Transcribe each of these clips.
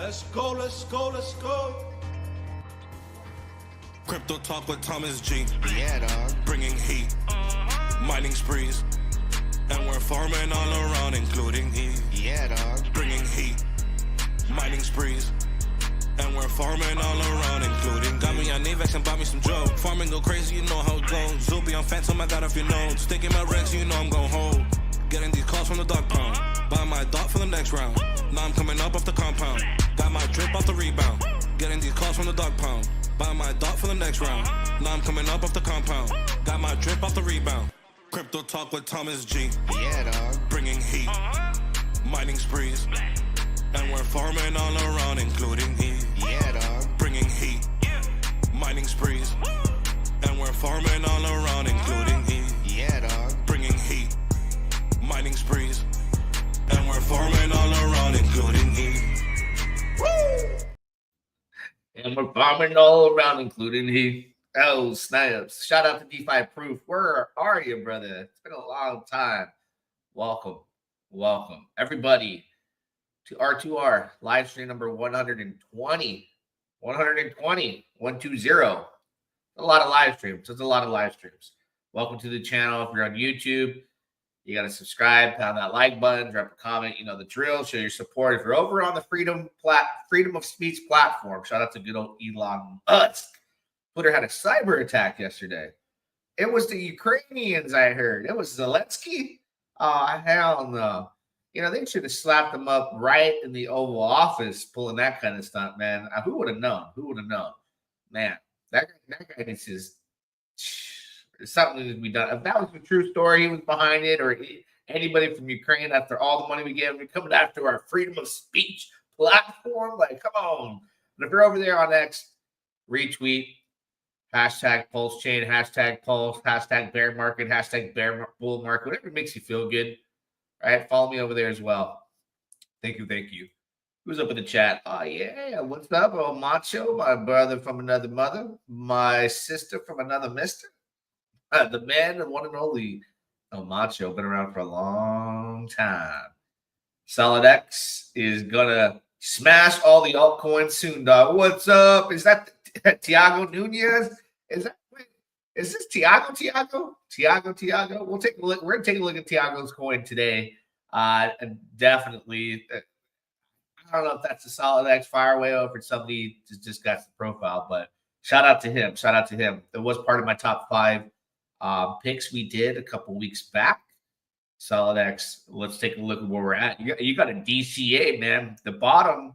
Let's go, let's go, let's go. Crypto talk with Thomas G. Yeah, dog. Bringing heat, mining sprees, and we're farming all around, including E. Yeah, dog. Bringing heat, mining sprees, and we're farming all around, including got me on Avex and bought me some Joe. Farming go crazy, you know how it goes. Zuby on Phantom, I got off your nose. Sticking my Rex, you know I'm gon' hold. Getting these calls from the dog pound. Buy my dot for the next round. Now I'm coming up off the compound. Got my drip off the rebound. Getting these calls from the dog pound. Buy my dot for the next round. Now I'm coming up off the compound. Got my drip off the rebound. Crypto talk with Thomas G. Yeah, dog. Bringing heat, mining sprees, and we're farming all around, including E. Yeah, dog. Bringing heat, mining sprees, and we're farming all around, including E. Yeah, dog. Bringing heat, mining sprees, and we're farming all around, including E. Woo! And we're farming all around, including he. Oh, snaps. Shout out to DeFi Proof. Where are you, brother? It's been a long time. Welcome. Welcome, everybody, to R2R live stream number 120. 120. 120. A lot of live streams. There's a lot of live streams. Welcome to the channel. If you're on YouTube, you got to subscribe, pound that like button, drop a comment. You know the drill. Show your support. If you're over on the freedom of speech platform, shout out to good old Elon Musk. Twitter had a cyber attack yesterday. It was the Ukrainians, I heard. It was Zelensky. Oh, hell no. You know, they should have slapped him up right in the Oval Office pulling that kind of stunt, man. Who would have known? Who would have known? Man, that guy is just something that we done. If that was a true story, he was behind it, or anybody from Ukraine, after all the money we gave, we're coming after our freedom of speech platform. Like, come on. But if you're over there on X, retweet, hashtag Pulsechain, hashtag Pulse, hashtag bear market, hashtag bear bull market, whatever makes you feel good. All right, follow me over there as well. Thank you, thank you. Who's up in the chat? Oh, yeah, what's up? Oh, Macho, my brother from another mother, my sister from another mister. The man, the one and only El Macho, been around for a long time. Solid X is gonna smash all the altcoins soon, dog. What's up? Is that Thiago Nunes? Is this Thiago? Thiago? We'll take a look. We're gonna take a look at Thiago's coin today. And definitely, I don't know if that's a Solid X fire whale or if somebody just got the profile, but shout out to him. Shout out to him. It was part of my top 5 picks we did a couple weeks back. Solid X. Let's take a look at where we're at. You got a DCA, man. The bottom,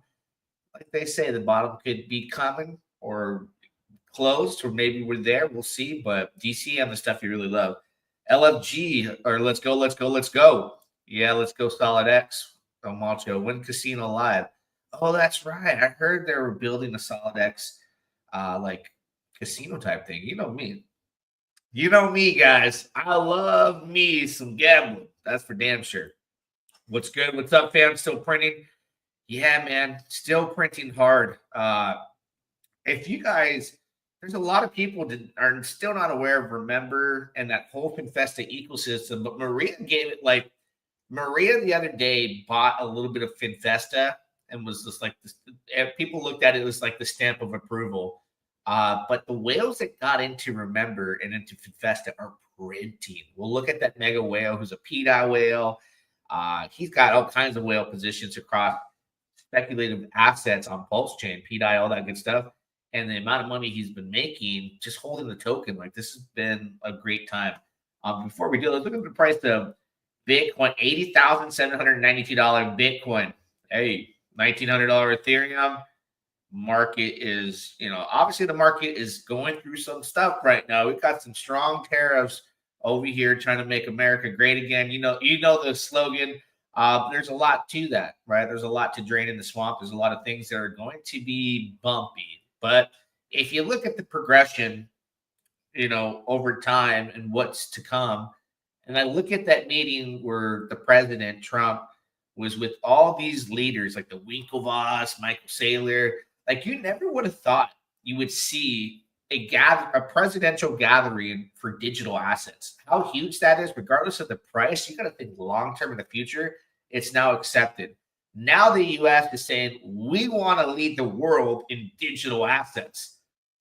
like they say, the bottom could be coming or closed, or maybe we're there. We'll see. But DCA on the stuff you really love. LFG, or let's go. Yeah, let's go Solid X. El Macho, Win Casino Live. Oh, that's right. I heard they were building a Solid X like casino type thing. You know me. You know me, guys. I love me some gambling. That's for damn sure. What's good? What's up, fam? Still printing? Yeah, man. Still printing hard. If you guys, there's a lot of people that are still not aware of Remember and that whole Finfesta ecosystem, but Maria gave it like, Maria the other day bought a little bit of Finfesta and was just like this. People looked at it as like the stamp of approval. But the whales that got into Remember and into Finfesta are printing. We'll look at that mega whale who's a PDI whale. He's got all kinds of whale positions across speculative assets on Pulsechain, PDI, all that good stuff. And the amount of money he's been making just holding the token, like this has been a great time. Before we do, let's look at the price of Bitcoin, $80,792 Bitcoin. Hey, $1,900 Ethereum. Market is, obviously the market is going through some stuff right now. We've got some strong tariffs over here trying to make America great again. You know the slogan. There's a lot to that, right? There's a lot to drain in the swamp. There's a lot of things that are going to be bumpy. But if you look at the progression, over time and what's to come, and I look at that meeting where the president, Trump, was with all these leaders like the Winklevoss, Michael Saylor. Like you never would have thought you would see a presidential gathering for digital assets. How huge that is, regardless of the price, you got to think long-term in the future. It's now accepted. Now the US is saying we want to lead the world in digital assets.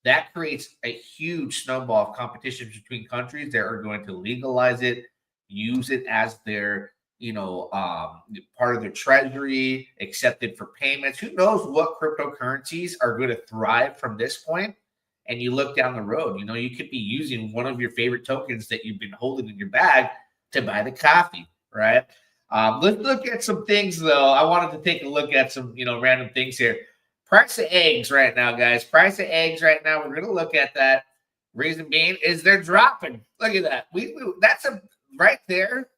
That creates a huge snowball of competition between countries that are going to legalize it, use it as their, part of their treasury, accept it for payments. Who knows what cryptocurrencies are going to thrive from this point? And you look down the road, you could be using one of your favorite tokens that you've been holding in your bag to buy the coffee, right? Let's look at some things, though. I wanted to take a look at some, random things here. Price of eggs right now, guys. Price of eggs right now. We're going to look at that. Reason being is they're dropping. Look at that. That's a right there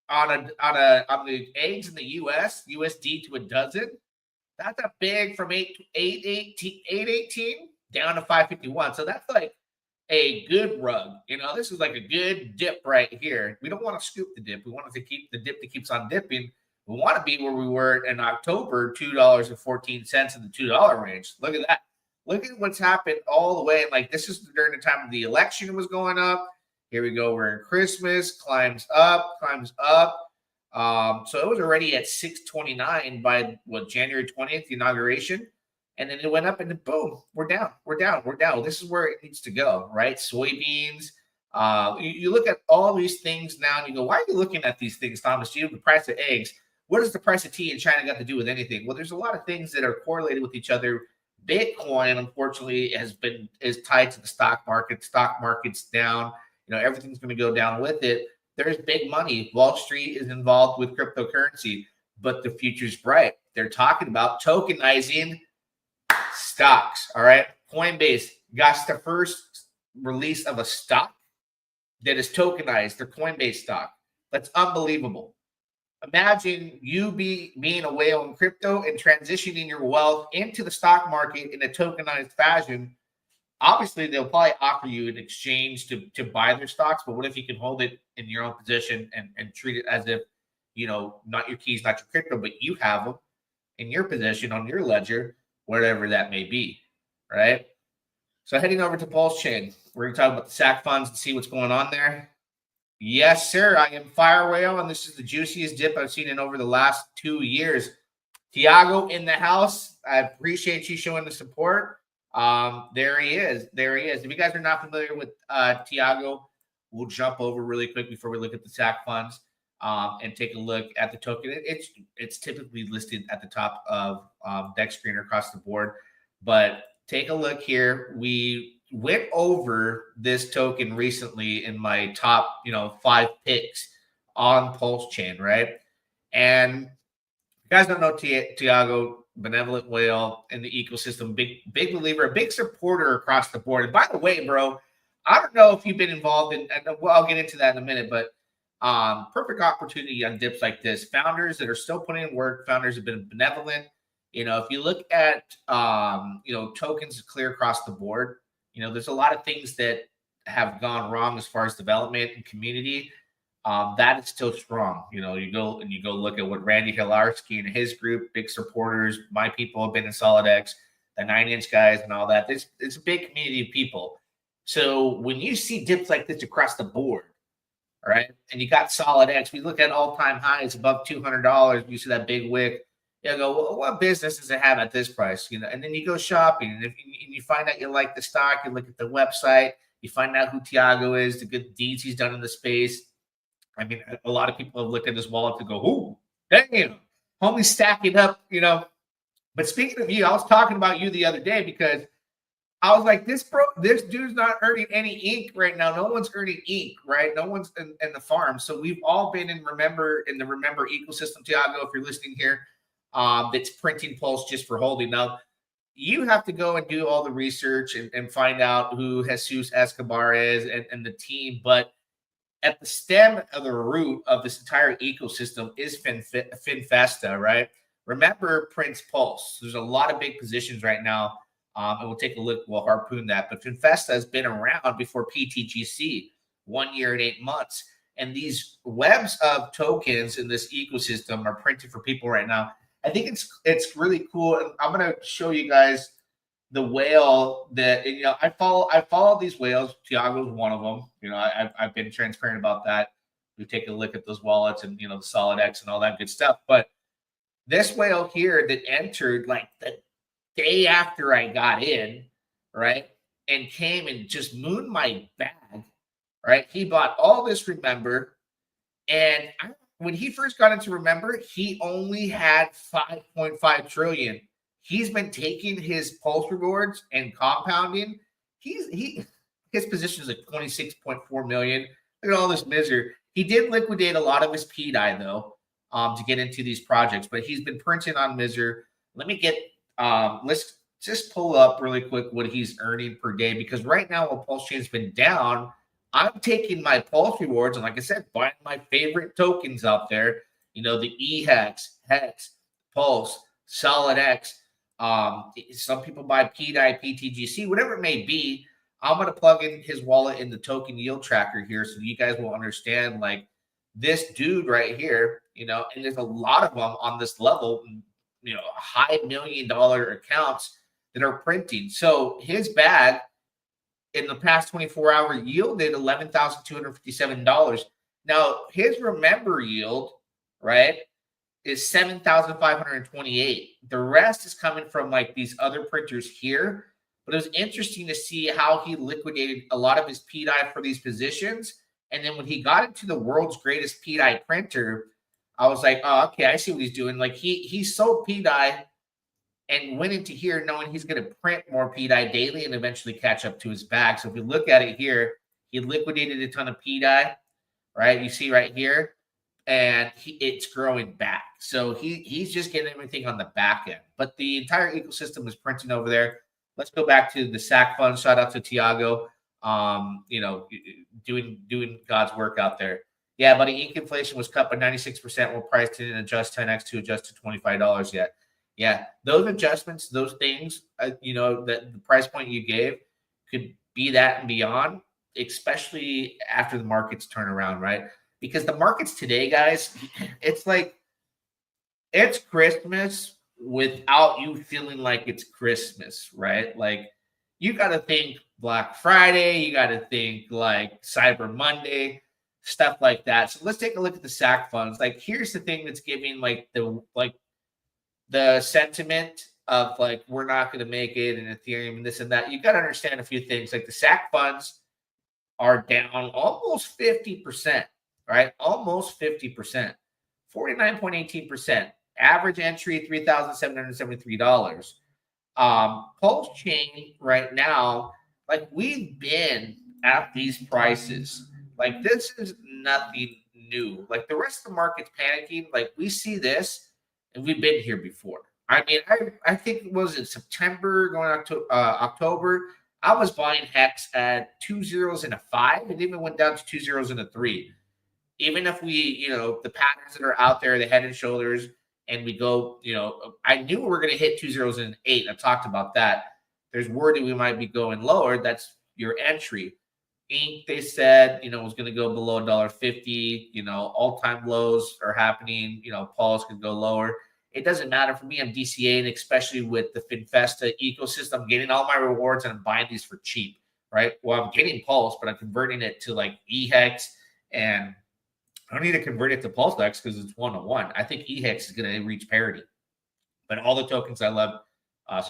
on the eggs in the US, USD to a dozen. That's a big from 818 down to 551. So that's like a good rug. This is like a good dip right here. We don't want to scoop the dip. We want to keep the dip that keeps on dipping. We want to be where we were in October, $2.14 in the $2 range. Look at that. Look at what's happened all the way. Like, this is during the time of the election was going up. Here we go. We're in Christmas. Climbs up. So it was already at 629 by January 20th, the inauguration. And then it went up and then boom, we're down. This is where it needs to go, right? Soybeans. You look at all these things now and you go, why are you looking at these things, Thomas? The price of eggs. What does the price of tea in China got to do with anything? Well, there's a lot of things that are correlated with each other. Bitcoin, unfortunately, is tied to the stock market. Stock market's down. Everything's going to go down with it. There's big money. Wall Street is involved with cryptocurrency, but the future's bright. They're talking about tokenizing stocks. All right. Coinbase got the first release of a stock that is tokenized, their Coinbase stock. That's unbelievable. Imagine you being a whale in crypto and transitioning your wealth into the stock market in a tokenized fashion. Obviously, they'll probably offer you an exchange to buy their stocks, but what if you can hold it in your own position and treat it as if, not your keys, not your crypto, but you have them in your position on your ledger, whatever that may be, right? So heading over to Pulsechain, we're going to talk about the SAC funds and see what's going on there. Yes, sir. I am Fire Whale, and this is the juiciest dip I've seen in over the last 2 years. Thiago in the house. I appreciate you showing the support. There he is. If you guys are not familiar with Thiago, we'll jump over really quick before we look at the SAC funds and take a look at the token. It's typically listed at the top of DEX screen across the board, but take a look here. We went over this token recently in my top, 5 picks on Pulsechain, right? And you guys don't know Thiago, benevolent whale in the ecosystem, big believer, a big supporter across the board. And by the way, bro, I don't know if you've been involved in, and I'll get into that in a minute, but perfect opportunity on dips like this. Founders that are still putting in work, founders have been benevolent. If you look at, tokens clear across the board, there's a lot of things that have gone wrong as far as development and community. That is still strong. You go look at what Randy Hilarski and his group, big supporters, my people have been in Solid DEX, the 9-inch guys and all that. It's a big community of people. So when you see dips like this across the board, all right, and you got Solid DEX, we look at all-time highs above $200. You see that big wick. You go, well, what business does it have at this price? And then you go shopping, and you find out you like the stock, you look at the website, you find out who Thiago is, the good deeds he's done in the space. I mean, a lot of people have looked at his wallet to go, "Ooh, damn, homie, stacking up," But speaking of you, I was talking about you the other day because I was like, this dude's not earning any ink right now. No one's earning ink, right? No one's in the farm. So we've all been in the Remember ecosystem, Thiago, if you're listening here. That's printing Pulse just for holding. Now, you have to go and do all the research and find out who Jesus Escobar is and the team. But at the stem of the root of this entire ecosystem is FinFesta, right? Remember Prince Pulse. There's a lot of big positions right now. And we'll take a look. We'll harpoon that. But FinFesta has been around before PTGC, 1 year and 8 months. And these webs of tokens in this ecosystem are printed for people right now. I think it's really cool. And I'm going to show you guys the whale that, I follow these whales. Thiago's one of them. I've been transparent about that. We take a look at those wallets and, the Solid DEX and all that good stuff. But This whale here that entered like the day after I got in, right, and came and just mooned my bag, right? He bought all this Remember, and when he first got into Remember, he only had 5.5 trillion. He's been taking his Pulse rewards and compounding. His position is at 26.4 million. Look at all this misery. He did liquidate a lot of his PDI though, to get into these projects, but he's been printing on misery. Let me get let's just pull up really quick what he's earning per day, because right now while Pulsechain's been down, I'm taking my Pulse rewards and, like I said, buying my favorite tokens out there. You know, the EHEX, HEX, Pulse, Solid X. Some people buy PDI, PTGC, whatever it may be. I'm going to plug in his wallet in the token yield tracker here so you guys will understand, like, this dude right here, you know, and there's a lot of them on this level, you know, high $1 million accounts that are printing. So his bag in the past 24-hour yielded $11,257. Now, his Remember yield, right, is 7,528. The rest is coming from like these other printers here. But it was interesting to see how he liquidated a lot of his PDI for these positions. And then when he got into the world's greatest PDI printer, I was like, oh, okay, I see what he's doing. Like he sold PDI and went into here knowing he's going to print more PDI daily and eventually catch up to his bag. So if you look at it here, he liquidated a ton of PDI, right? You see right here, and it's growing back. So he's just getting everything on the back end. But the entire ecosystem is printing over there. Let's go back to the SAC fund. Shout out to Thiago, you know, doing God's work out there. Yeah, buddy, ink inflation was cut by 96%. We're priced in and adjust 10x to adjust to $25 yet. Yeah, those adjustments, those things, you know, that the price point you gave could be that and beyond, especially after the markets turn around, right? Because the markets today, guys, it's like it's Christmas without you feeling like it's Christmas, right? Like you got to think Black Friday, you got to think like Cyber Monday, stuff like that. So let's take a look at the SAC funds. Like here's the thing that's giving like the sentiment of like we're not going to make it in Ethereum and this and that. You got to understand a few things. Like the SAC funds are down almost 50%, right? Almost 50%, 49.18%. Average entry $3,773. Pulsechain right now, like we've been at these prices. Like this is nothing new. Like the rest of the market's panicking. Like we see this, and we've been here before. I mean, I think it was in September going to October. I was buying HEX at 2 zeros and a 5. It even went down to 2 zeros and a 3. Even if we, you know, the patterns that are out there, the head and shoulders, and we go, you know, I knew we were going to hit 2 zeros and an 8. I talked about that. There's word that we might be going lower. That's your entry. Ink, they said, you know, was going to go below $1.50. You know, all-time lows are happening. You know, Pulse could go lower. It doesn't matter for me. I'm DCAing, especially with the Finfesta ecosystem. I'm getting all my rewards and I'm buying these for cheap, right? Well, I'm getting Pulse, but I'm converting it to like EHEX, and I don't need to convert it to Pulsedex because it's 1-to-1. I think EHEX is going to reach parity. But all the tokens I love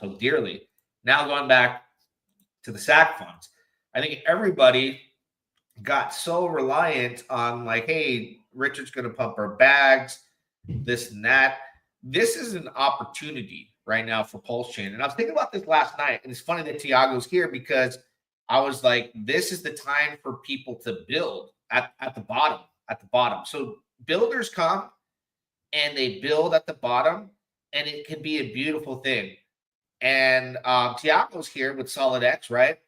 so dearly. Now going back to the SAC funds, I think everybody got so reliant on like, hey, Richard's going to pump our bags, this and that. This is an opportunity right now for Pulsechain. And I was thinking about this last night, and it's funny that Thiago's here because I was like, this is the time for people to build at the bottom. At the bottom. So builders come and they build at the bottom, and it can be a beautiful thing. And Thiago's here with Solid X, right?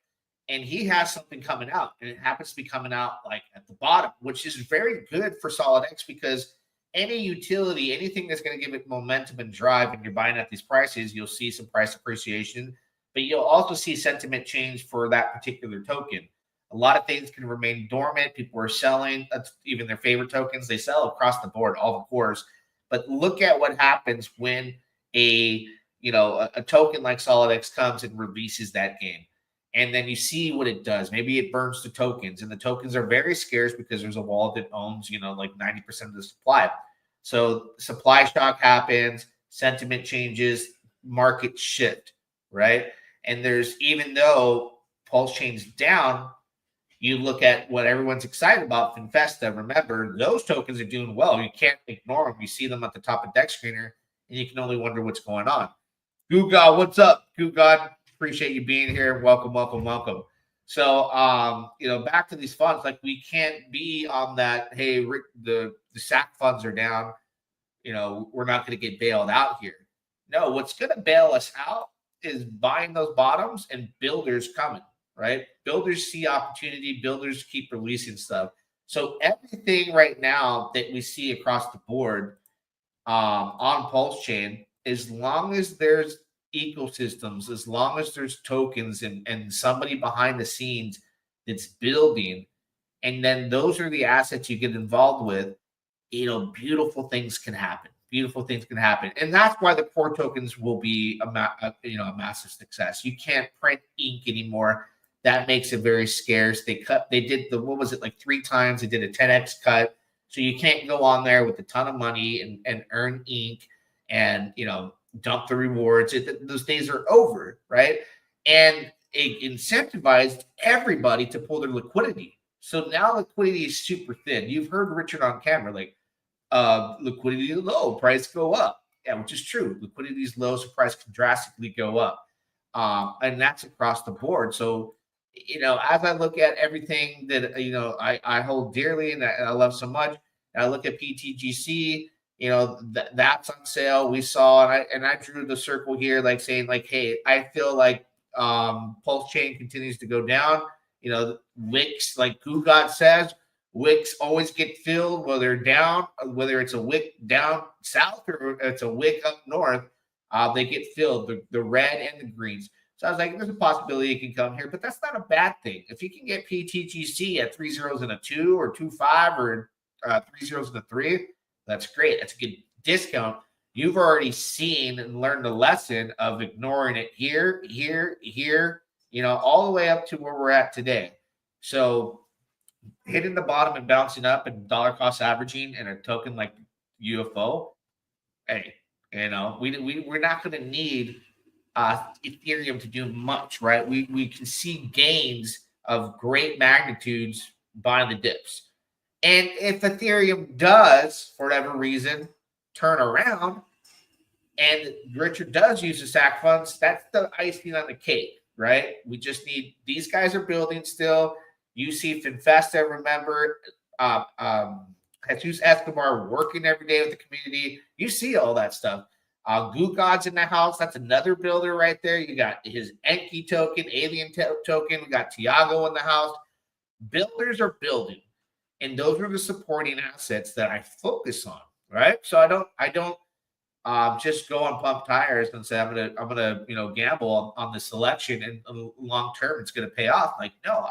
And he has something coming out, and it happens to be coming out like at the bottom, which is very good for Solid X because any utility, anything that's going to give it momentum and drive, and you're buying at these prices, you'll see some price appreciation, but you'll also see sentiment change for that particular token. A lot of things can remain dormant. People are selling even their favorite tokens. They sell across the board, all the cores. But look at what happens when a token like Solid X comes and releases that game. And then you see what it does. Maybe it burns the tokens, and the tokens are very scarce because there's a wallet that owns, like 90% of the supply. So supply shock happens. sentiment changes, market shift, right? And there's, even though Pulsechain's down, you look at what everyone's excited about, Finfesta. Remember, those tokens are doing well. You can't ignore them. You see them at the top of Dex Screener, and you can only wonder what's going on. Gugod, what's up? Gugod, appreciate you being here. Welcome, welcome, welcome. So, back to these funds, like, we can't be on that, hey, the SAC funds are down, we're not going to get bailed out here. No, what's going to bail us out is buying those bottoms and builders coming, right? Builders see opportunity, builders keep releasing stuff. So everything right now that we see across the board on Pulsechain, as long as there's ecosystems, as long as there's tokens and somebody behind the scenes that's building, and then those are the assets you get involved with, beautiful things can happen. Beautiful things can happen. And that's why the core tokens will be a massive success. You can't print ink anymore. That makes it very scarce. They did like 3 times. They did a 10x cut. So you can't go on there with a ton of money and earn ink and, dump the rewards. Those days are over, right? And it incentivized everybody to pull their liquidity. So now liquidity is super thin. You've heard Richard on camera, like, liquidity is low, price go up. Yeah, which is true. Liquidity is low, so price can drastically go up. And that's across the board. So, as I look at everything that, I hold dearly and I love so much, and I look at PTGC, that's on sale. We saw, and I drew the circle here, like saying, like, hey, I feel like Pulsechain continues to go down. Wicks, like Gugod says, wicks always get filled, whether it's a wick down south or it's a wick up north. They get filled, the red and the greens. So I was like, there's a possibility it can come here, but that's not a bad thing. If you can get PTGC at 3 zeros and a 2 or 2.5 or 3 zeros and a 3, that's great. That's a good discount. You've already seen and learned the lesson of ignoring it here, all the way up to where we're at today. So hitting the bottom and bouncing up and dollar cost averaging and a token like UFO, hey, we're not going to need Ethereum to do much, right? We can see gains of great magnitudes buying the dips. And if Ethereum does, for whatever reason, turn around and Richard does use the SAC funds, that's the icing on the cake, right? We just need, these guys are building still. You see Finfesta, remember, Jesus Escobar working every day with the community. You see all that stuff. Gugod's in the house. That's another builder right there. You got his Enki token, Alien token. We got Thiago in the house. Builders are building, and those are the supporting assets that I focus on, right? So I don't just go on pump tires and say I'm gonna gamble on the selection and long term it's gonna pay off. Like, no,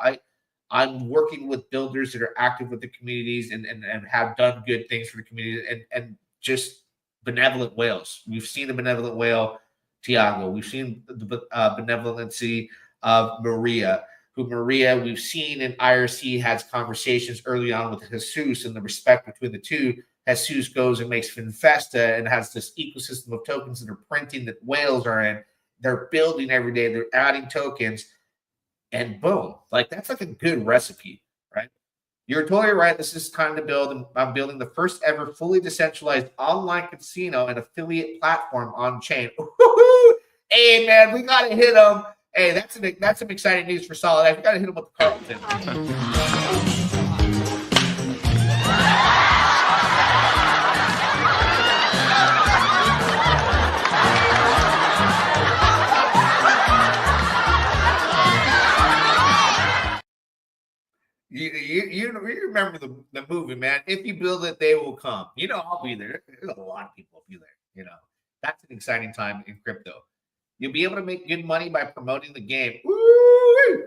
I'm working with builders that are active with the communities and have done good things for the community and just benevolent whales. We've seen the benevolent whale, Thiago. We've seen the benevolency of Maria, we've seen in IRC has conversations early on with Jesus and the respect between the two. Jesus goes and makes Finfesta and has this ecosystem of tokens that are printing that whales are in. They're building every day. They're adding tokens. And boom, like that's like a good recipe, right? You're totally right. This is time to build. And I'm building the first ever fully decentralized online casino and affiliate platform on chain. Hey, man, we got to hit them. Hey, that's some exciting news for Solid X. We got to hit them with the Carlton. You remember the movie, man. If you build it, they will come. I'll be there. There's a lot of people will be there. That's an exciting time in crypto. You'll be able to make good money by promoting the game. Woo!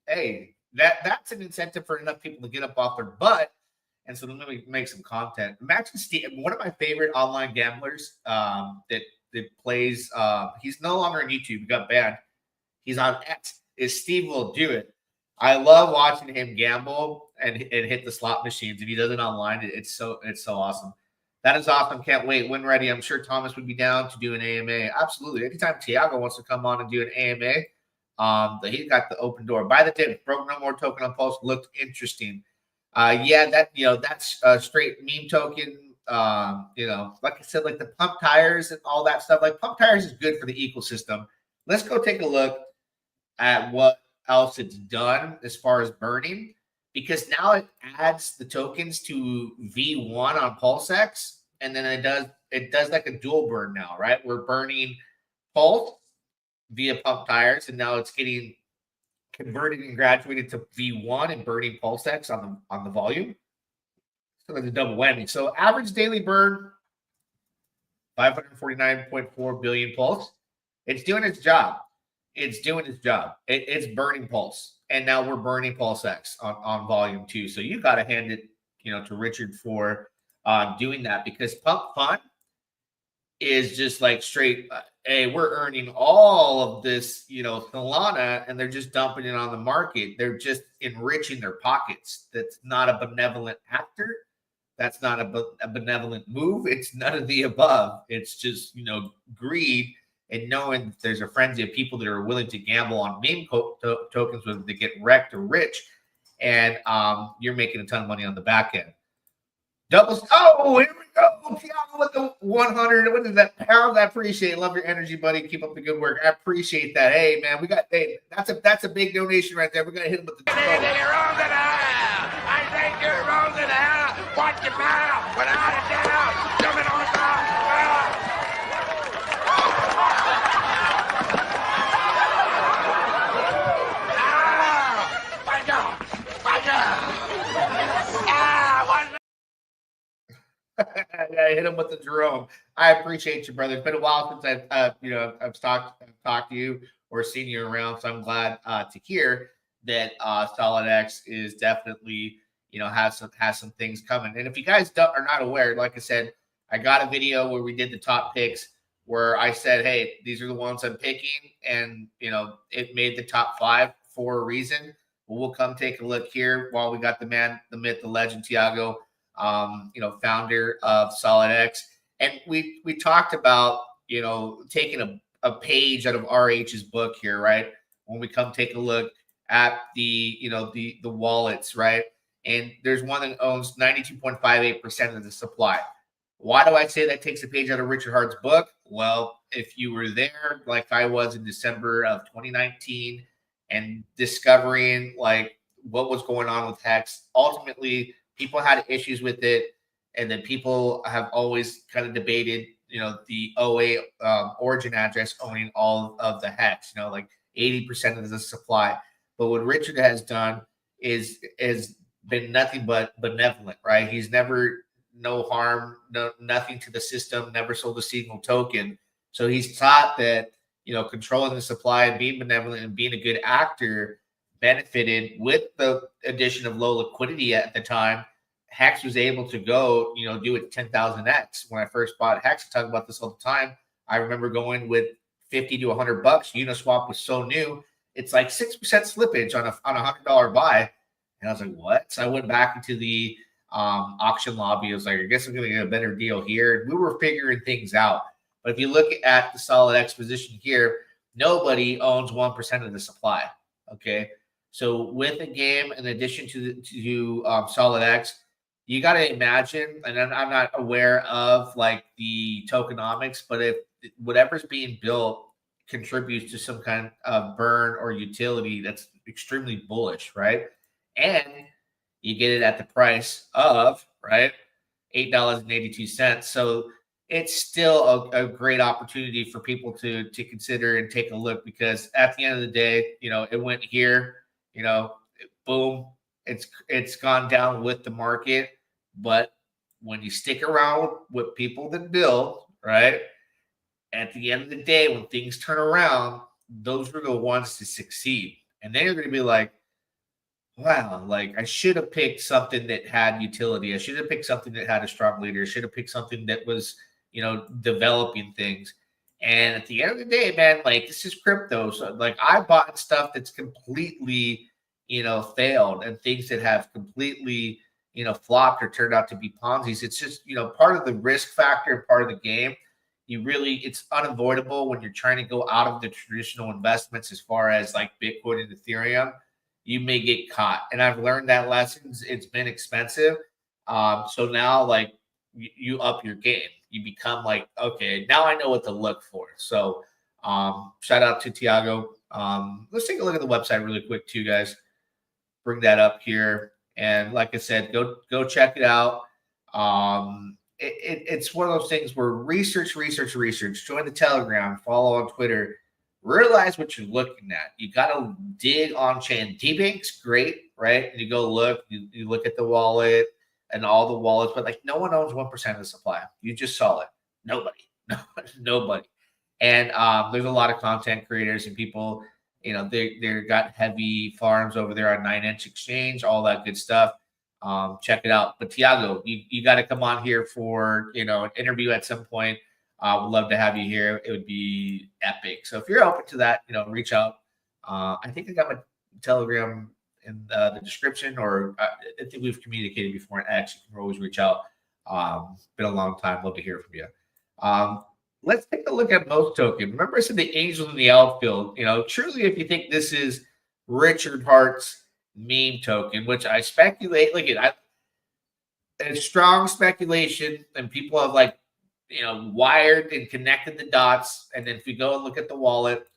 Hey, that's an incentive for enough people to get up off their butt. And so let me make some content. Imagine Steve, one of my favorite online gamblers that plays. He's no longer on YouTube. He got banned. He's on X. Is Steve Will Do It. I love watching him gamble and hit the slot machines. If he does it online, it's so awesome. That is awesome. Can't wait. When ready, I'm sure Thomas would be down to do an AMA. Absolutely. Anytime Thiago wants to come on and do an AMA, he got the open door. By the tip, broke no more token on Pulse. Looked interesting. Yeah, that's a straight meme token. Like I said, like the pump tires and all that stuff. Like pump tires is good for the ecosystem. Let's go take a look at what else it's done as far as burning, because now it adds the tokens to V1 on PulseX, and then it does like a dual burn now, right? We're burning Pulse via pump tires, and now it's getting converted and graduated to V1 and burning PulseX on the volume. So that's a double whammy. So average daily burn, 549.4 billion Pulse. It's doing its job. It's doing its job. It's burning Pulse. And now we're burning PulseX on volume 2. So you got to hand it, to Richard for doing that, because Pump Fun is just like straight, hey, we're earning all of this, Solana, and they're just dumping it on the market. They're just enriching their pockets. That's not a benevolent actor. That's not a benevolent move. It's none of the above. It's just, greed, and knowing that there's a frenzy of people that are willing to gamble on meme tokens, whether they get wrecked or rich, and you're making a ton of money on the back end. Doubles. Oh, here we go. Thiago with the 100. What is that? Pounds. I appreciate it. Love your energy, buddy. Keep up the good work. I appreciate that. Hey, man, that's a big donation right there. We're gonna hit him with the. I think you're wrong in the hell. Watch your mouth without a doubt. Jumping on the ground. I hit him with the Jerome. I appreciate you, brother. It's been a while since I've talked to you or seen you around, so I'm glad to hear that Solid X is definitely has some things coming. And if you guys are not aware, like I said, I got a video where we did the top picks where I said, hey, these are the ones I'm picking, and it made the top 5 for a reason. We'll come take a look here while we got the man, the myth, the legend, Thiago, founder of Solid X. And we talked about, taking a page out of RH's book here, right? When we come take a look at the wallets, right? And there's one that owns 92.58% of the supply. Why do I say that takes a page out of Richard Hart's book? Well, if you were there, like I was in December of 2019, and discovering like what was going on with Hex, ultimately people had issues with it. And then people have always kind of debated, the OA origin address owning all of the Hex, like 80% of the supply. But what Richard has done is been nothing but benevolent, right? He's never no harm, nothing to the system, never sold a single token. So he's taught that, controlling the supply and being benevolent and being a good actor benefited with the addition of low liquidity at the time. Hex was able to go, do it 10,000x. When I first bought Hex, I talk about this all the time. I remember going with 50 to $100. Uniswap was so new. It's like 6% slippage on a $100 buy. And I was like, what? So I went back into the auction lobby. I was like, I guess I'm going to get a better deal here. And we were figuring things out. But if you look at the Solid X position here, nobody owns 1% of the supply. Okay. So with a game, in addition to Solid X, you got to imagine, and I'm not aware of like the tokenomics, but if whatever's being built contributes to some kind of burn or utility, that's extremely bullish, right? And you get it at the price of, right, $8.82. So it's still a great opportunity for people to consider and take a look, because at the end of the day, it went here, boom, it's gone down with the market. But when you stick around with people that build, right, at the end of the day, when things turn around, those are the ones to succeed. And then you're going to be like, wow, like I should have picked something that had utility. I should have picked something that had a strong leader. I should have picked something that was, developing things. And at the end of the day, man, like this is crypto. So like I bought stuff that's completely, failed, and things that have completely, flopped or turned out to be Ponzi's. It's just, part of the risk factor and part of the game. It's unavoidable when you're trying to go out of the traditional investments as far as like Bitcoin and Ethereum. You may get caught. And I've learned that lesson. It's been expensive. So now, like, you up your game. You become like, okay, now I know what to look for. So shout out to Thiago. Let's take a look at the website really quick too, guys. Bring that up here. And like I said, go check it out. It's one of those things where research. Join the Telegram, follow on Twitter, realize what you're looking at. You got to dig on chain. D-Bank's great, right? And you go look, you look at the wallet and all the wallets, but like no one owns 1% of the supply. You just saw it. Nobody. And there's a lot of content creators and people, they got heavy farms over there on 9inch Exchange, all that good stuff. Check it out. But Thiago, you got to come on here for, an interview at some point. Would love to have you here. It would be epic. So if you're open to that, reach out. I think I got my Telegram in the description, or I think we've communicated before, and actually can always reach out. Been a long time. Love to hear from you. Let's take a look at most token. Remember, I said the angels in the outfield. Truly, if you think this is Richard Hart's meme token, which I speculate, it's strong speculation, and people have wired and connected the dots. And then if you go and look at the wallet,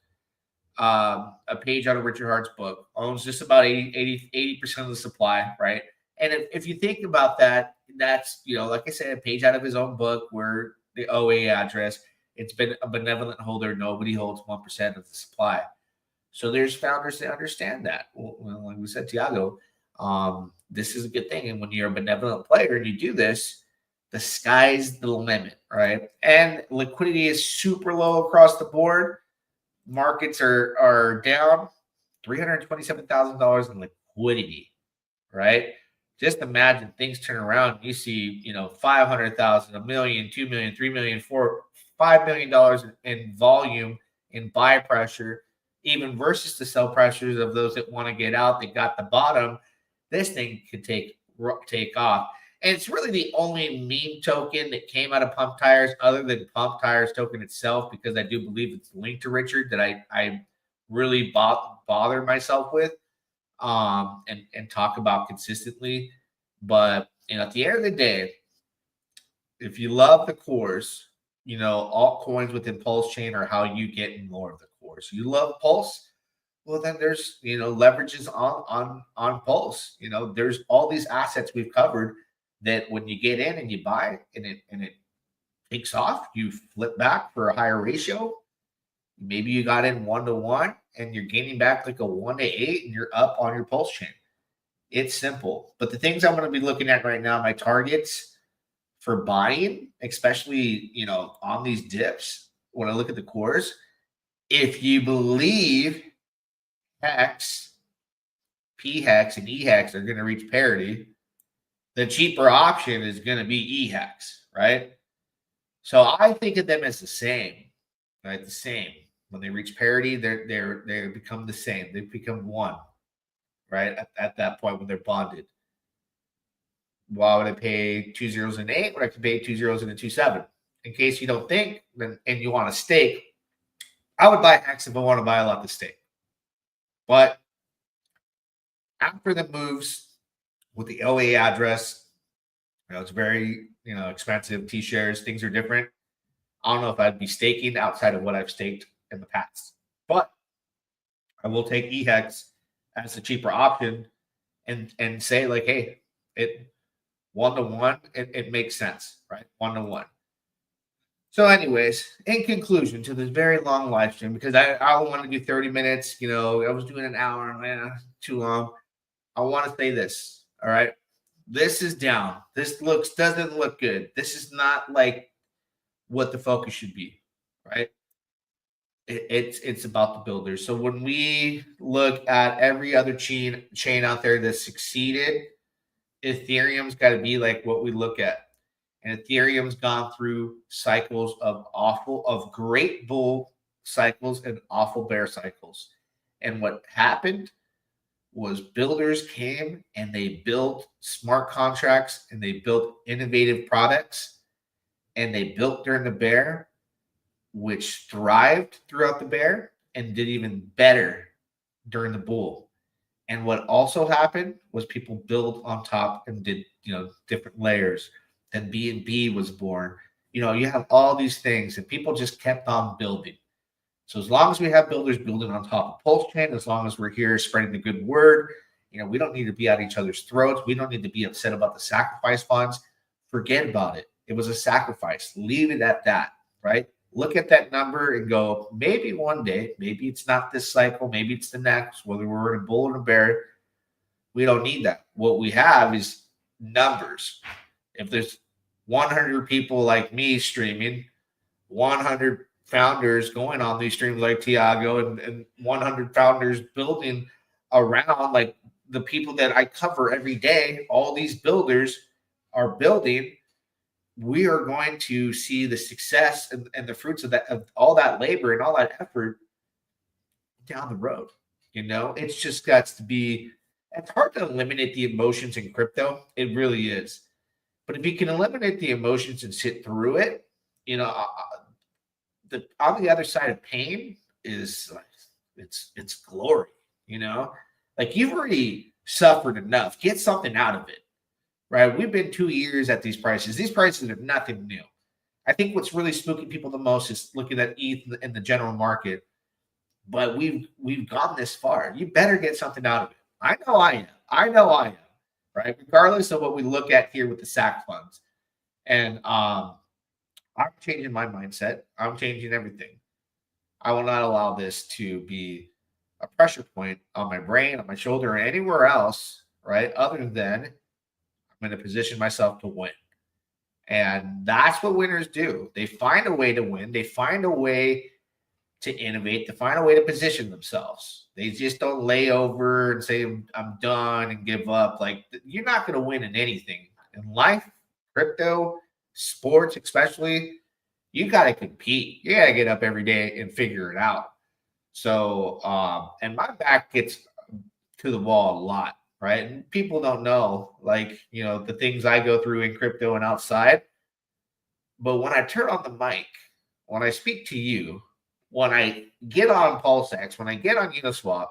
a page out of Richard Hart's book owns just about 80% of the supply, right? And if you think about that, that's, like I said, a page out of his own book where the OA address, it's been a benevolent holder. Nobody holds 1% of the supply. So there's founders that understand that. Well, like we said, Thiago, this is a good thing. And when you're a benevolent player and you do this, the sky's the limit, right? And liquidity is super low across the board. Markets are down $327,000 in liquidity, right? Just imagine things turn around. You see, 500,000, $1 million, $2 million, $3 million, $5 million in volume, in buy pressure, even versus the sell pressures of those that want to get out. They got the bottom. This thing could take off. And it's really the only meme token that came out of Pump Tires other than Pump Tires token itself, because I do believe it's linked to Richard, that I really bother myself with and talk about consistently. But, at the end of the day, if you love the cores, altcoins within Pulsechain are how you get more of the cores. You love Pulse, well, then there's, leverages on Pulse. There's all these assets we've covered that when you get in and you buy and it takes off, you flip back for a higher ratio. Maybe you got in 1-to-1 and you're gaining back like a 1-to-8 and you're up on your Pulsechain. It's simple. But the things I'm going to be looking at right now, my targets for buying, especially, on these dips, when I look at the cores, if you believe Hex, P-Hex, and E-Hex are going to reach parity, the cheaper option is going to be E-Hex, right? So I think of them as the same, right? The same. When they reach parity, they become the same. They become one, right? At that point when they're bonded. Why would I pay 2 zeros and 8 when I can pay 2 zeros and a 2.7? In case you don't think, and you want to stake, I would buy Hex if I want to buy a lot to stake. But after the moves with the OA address, it's very, expensive. T-shares, things are different. I don't know if I'd be staking outside of what I've staked in the past, but I will take E-Hex as the cheaper option and say like, hey, it 1-to-1, it makes sense, right? 1-to-1. So anyways, in conclusion to this very long live stream, because I only want to do 30 minutes, I was doing an hour, too long. I want to say this, all right? This is down. This doesn't look good. This is not like what the focus should be, right? It's about the builders. So when we look at every other chain out there that succeeded, Ethereum's got to be like what we look at. And Ethereum's gone through cycles of great bull cycles and awful bear cycles. And what happened was builders came and they built smart contracts and they built innovative products and they built during the bear, which thrived throughout the bear and did even better during the bull. And what also happened was people built on top and did, different layers. Then B&B was born. You have all these things and people just kept on building. So as long as we have builders building on top of Pulsechain, as long as we're here spreading the good word, we don't need to be at each other's throats. We don't need to be upset about the sacrifice funds. Forget about it. It was a sacrifice. Leave it at that, right? Look at that number and go, maybe one day, maybe it's not this cycle, maybe it's the next, whether we're in a bull or a bear. We don't need that. What we have is numbers. If there's 100 people like me streaming, 100 founders going on these streams like Thiago and 100 founders building around, like the people that I cover every day, all these builders are building, we are going to see the success and the fruits of that, of all that labor and all that effort down the road. It's just got to be, it's hard to eliminate the emotions in crypto. It really is. But if you can eliminate the emotions and sit through it, on the other side of pain is like, it's glory, like you've already suffered enough. Get something out of it, right? We've been 2 years at these prices. These prices are nothing new. I think what's really spooking people the most is looking at ETH in the general market. But we've gone this far. You better get something out of it. I know I am, right? Regardless of what we look at here with the SAC funds. And I'm changing my mindset. I'm changing everything. I will not allow this to be a pressure point on my brain, on my shoulder, or anywhere else, right? Other than I'm going to position myself to win. And that's what winners do. They find a way to win. They find a way to innovate. They find a way to position themselves. They just don't lay over and say, I'm done and give up. Like, you're not going to win in anything. In life, crypto, sports especially, you got to compete. You got to get up every day and figure it out. So, and my back gets to the wall a lot, right? And people don't know, like, the things I go through in crypto and outside. But when I turn on the mic, when I speak to you, when I get on Pulsechain, when I get on Uniswap,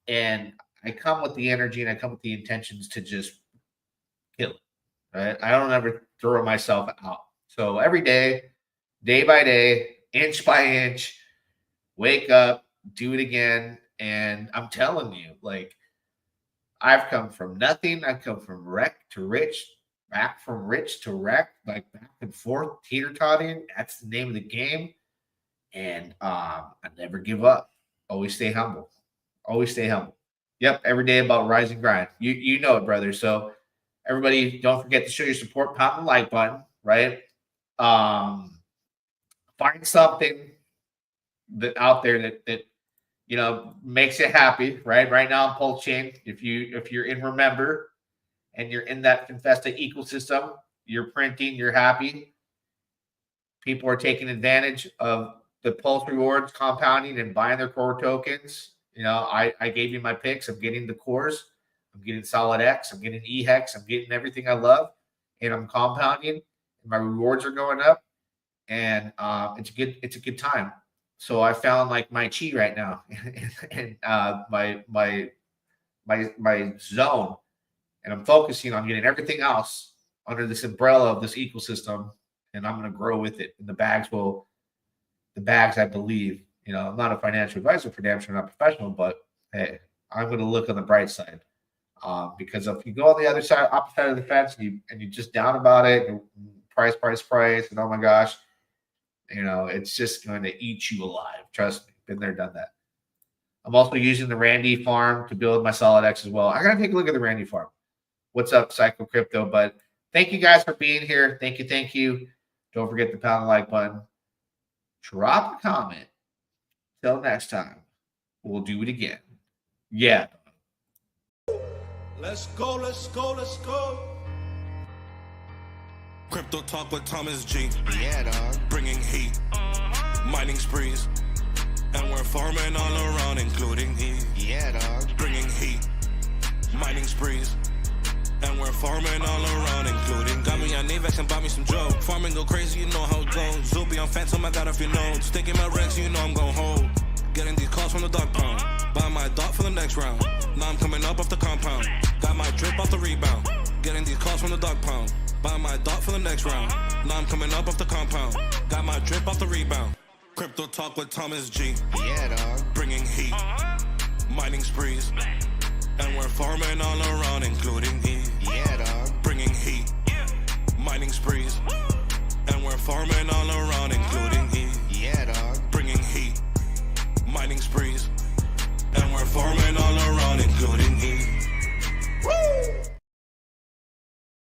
and I come with the energy and I come with the intentions to just kill it, right? I don't ever throw myself out. So every day, day by day, inch by inch, wake up, do it again. And I'm telling you, like, I've come from nothing. I've come from wreck to rich, back from rich to wreck, like back and forth, teeter-totting. That's the name of the game. And I never give up. Always stay humble. Always stay humble. Yep, every day about rise and grind. You know it, brother. So everybody, don't forget to show your support. Pound the like button, right? Find something that out there that makes you happy, right? Right now on Pulsechain, if you're in Remember and you're in that Infesta ecosystem, you're printing, you're happy. People are taking advantage of the Pulse rewards, compounding, and buying their core tokens. I gave you my picks. I'm getting the cores. I'm getting Solid X. I'm getting EHEX. I'm getting everything I love, and I'm compounding. And my rewards are going up, and it's a good time. So I found like my chi right now, and my zone, and I'm focusing on getting everything else under this umbrella of this ecosystem, and I'm going to grow with it. And the bags, I believe, I'm not a financial advisor for damn sure, not professional, but hey, I'm going to look on the bright side. Because if you go on the other side, opposite side of the fence, and you're just down about it, and price, and oh my gosh, it's just going to eat you alive. Trust me, been there, done that. I'm also using the Randy farm to build my Solid X as well. I got to take a look at the Randy farm. What's up, Psycho Crypto? But thank you guys for being here. Thank you. Don't forget to pound the like button. Drop a comment. Till next time, we'll do it again. Yeah. Let's go. Crypto talk with Thomas G. Yeah, dog. Bringing heat, mining sprees, and we're farming all around, including heat. Yeah, dog. Bringing heat, mining sprees. And we're farming all around, including got me on Avex and bought me some Joe. Farming go crazy, you know how it goes. Zoopy on Phantom, I got a few notes. Sticking my regs, you know I'm gon' hold. Getting these calls from the dog pound. Buy my dot for the next round. Now I'm coming up off the compound. Got my drip off the rebound. Getting these calls from the dog pound. Buy my dot for the next round. Now I'm coming up off the compound. Got my drip off the rebound. Crypto talk with Thomas G. Yeah, dog. Bringing heat. Mining sprees. And we're farming all around, including E. Yeah, dog. Bringing heat. Mining sprees. And we're farming all around, including